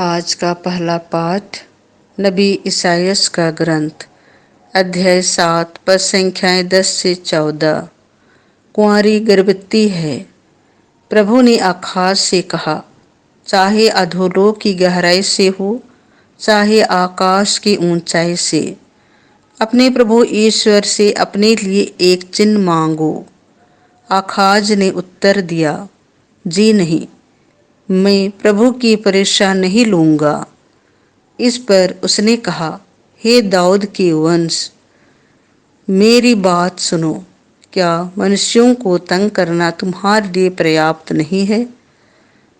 आज का पहला पाठ नबी ईसायास का ग्रंथ अध्याय 7 पद संख्याएं 10 से 14। कुंवारी गर्भवती है। प्रभु ने आकाश से कहा, चाहे अधोलोक की गहराई से हो, चाहे आकाश की ऊंचाई से, अपने प्रभु ईश्वर से अपने लिए एक चिन्ह मांगो। आकाश ने उत्तर दिया, जी नहीं, मैं प्रभु की परीक्षा नहीं लूंगा। इस पर उसने कहा, हे दाऊद के वंश, मेरी बात सुनो। क्या मनुष्यों को तंग करना तुम्हारे लिए पर्याप्त नहीं है,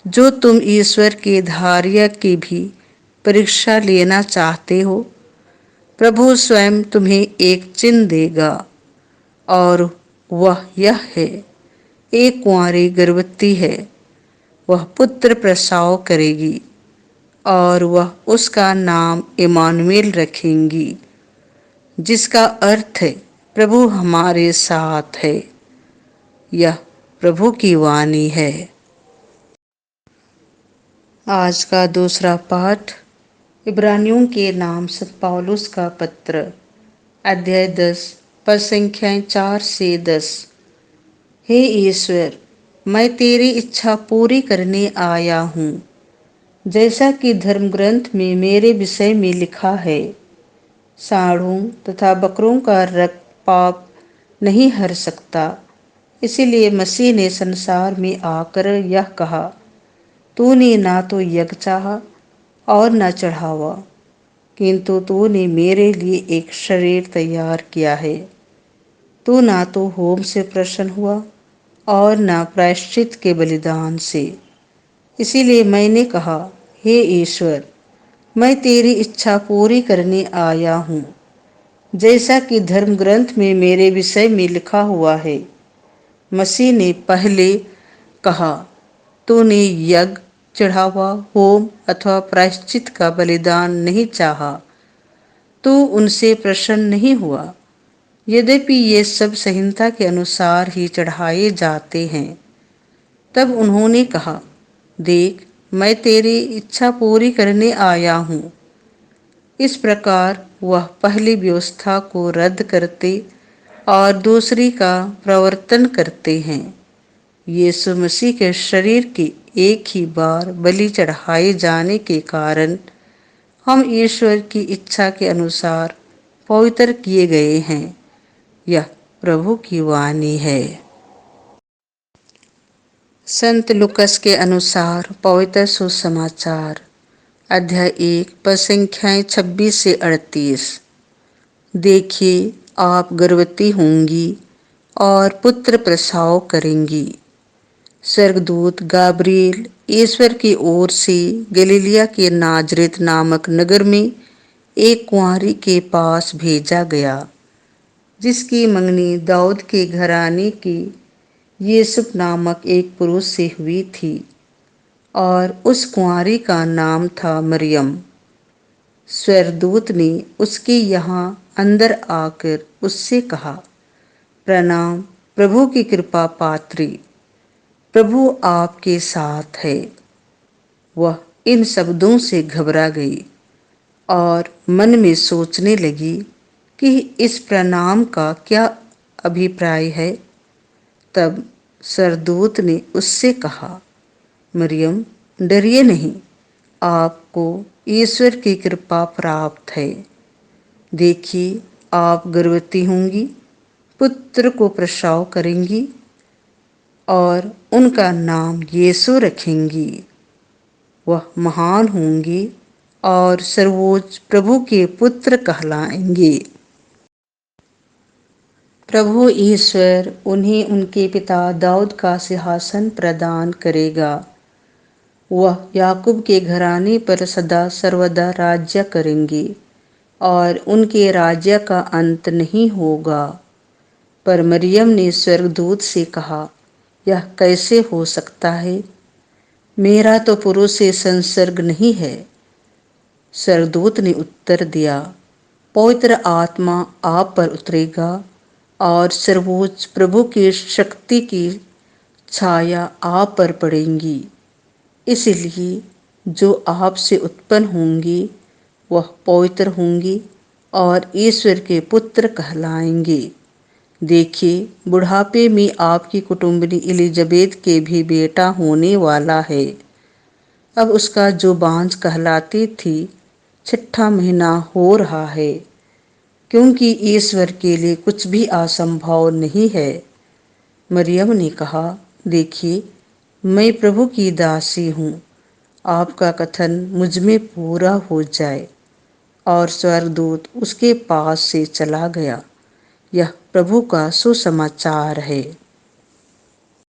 जो तुम ईश्वर के धार्य की भी परीक्षा लेना चाहते हो? प्रभु स्वयं तुम्हें एक चिन्ह देगा, और वह यह है, एक कुंवारी गर्भवती है, वह पुत्र प्रसव करेगी, और वह उसका नाम इमानुएल रखेंगी, जिसका अर्थ है प्रभु हमारे साथ है। यह प्रभु की वाणी है। आज का दूसरा पाठ इब्रानियों के नाम संत पौलुस का पत्र अध्याय 10 पद संख्याएं 4 से 10। हे ईश्वर, मैं तेरी इच्छा पूरी करने आया हूँ, जैसा कि धर्म ग्रंथ में मेरे विषय में लिखा है। सांडों तथा बकरों का रक्त पाप नहीं हर सकता, इसीलिए मसीह ने संसार में आकर यह कहा, तूने ना तो यज्ञ चाहा और न चढ़ावा, किंतु तूने मेरे लिए एक शरीर तैयार किया है। तू ना तो होम से प्रसन्न हुआ और न प्रायश्चित के बलिदान से। इसीलिए मैंने कहा, हे ईश्वर, मैं तेरी इच्छा पूरी करने आया हूँ, जैसा कि धर्म ग्रंथ में मेरे विषय में लिखा हुआ है। मसीह ने पहले कहा, तूने यज्ञ, चढ़ावा, होम अथवा प्रायश्चित का बलिदान नहीं चाहा, तू उनसे प्रसन्न नहीं हुआ। यद्यपि ये सब संहिता के अनुसार ही चढ़ाए जाते हैं। तब उन्होंने कहा, देख, मैं तेरी इच्छा पूरी करने आया हूँ। इस प्रकार वह पहली व्यवस्था को रद्द करते और दूसरी का प्रवर्तन करते हैं। यीशु मसीह के शरीर के एक ही बार बलि चढ़ाए जाने के कारण हम ईश्वर की इच्छा के अनुसार पवित्र किए गए हैं। यह प्रभु की वाणी है। संत लुकस के अनुसार पवित्र सुसमाचार अध्याय 1 पद संख्याएं 26 से 38। देखिए, आप गर्भवती होंगी और पुत्र प्रसव करेंगी। स्वर्गदूत गाब्रिएल ईश्वर की ओर से गलीलिया के नाजरेत नामक नगर में एक कुंवारी के पास भेजा गया, जिसकी मंगनी दाऊद के घराने की यूसुफ नामक एक पुरुष से हुई थी, और उस कुंवारी का नाम था मरियम। स्वर्गदूत ने उसके यहाँ अंदर आकर उससे कहा, प्रणाम प्रभु की कृपा पात्री, प्रभु आपके साथ है। वह इन शब्दों से घबरा गई और मन में सोचने लगी कि इस प्रणाम का क्या अभिप्राय है। तब स्वर्गदूत ने उससे कहा, मरियम, डरिए नहीं, आपको ईश्वर की कृपा प्राप्त है। देखिए, आप गर्भवती होंगी, पुत्र को प्रसव करेंगी और उनका नाम यीशु रखेंगी। वह महान होंगे और सर्वोच्च प्रभु के पुत्र कहलाएंगे। प्रभु ईश्वर उन्हें उनके पिता दाऊद का सिंहासन प्रदान करेगा। वह याकूब के घराने पर सदा सर्वदा राज्य करेंगे और उनके राज्य का अंत नहीं होगा। पर मरियम ने स्वर्गदूत से कहा, यह कैसे हो सकता है? मेरा तो पुरुष से संसर्ग नहीं है। स्वर्गदूत ने उत्तर दिया, पवित्र आत्मा आप पर उतरेगा और सर्वोच्च प्रभु की शक्ति की छाया आप पर पड़ेगी। इसलिए जो आपसे उत्पन्न होंगी वह पवित्र होंगी और ईश्वर के पुत्र कहलाएंगे। देखिए, बुढ़ापे में आपकी कुटुंबनी एलिजाबेथ के भी बेटा होने वाला है। अब उसका जो बांझ कहलाती थी, छठा महीना हो रहा है, क्योंकि ईश्वर के लिए कुछ भी असंभव नहीं है। मरियम ने कहा, देखिए, मैं प्रभु की दासी हूँ, आपका कथन मुझ में पूरा हो जाए। और स्वर्गदूत उसके पास से चला गया। यह प्रभु का सुसमाचार है।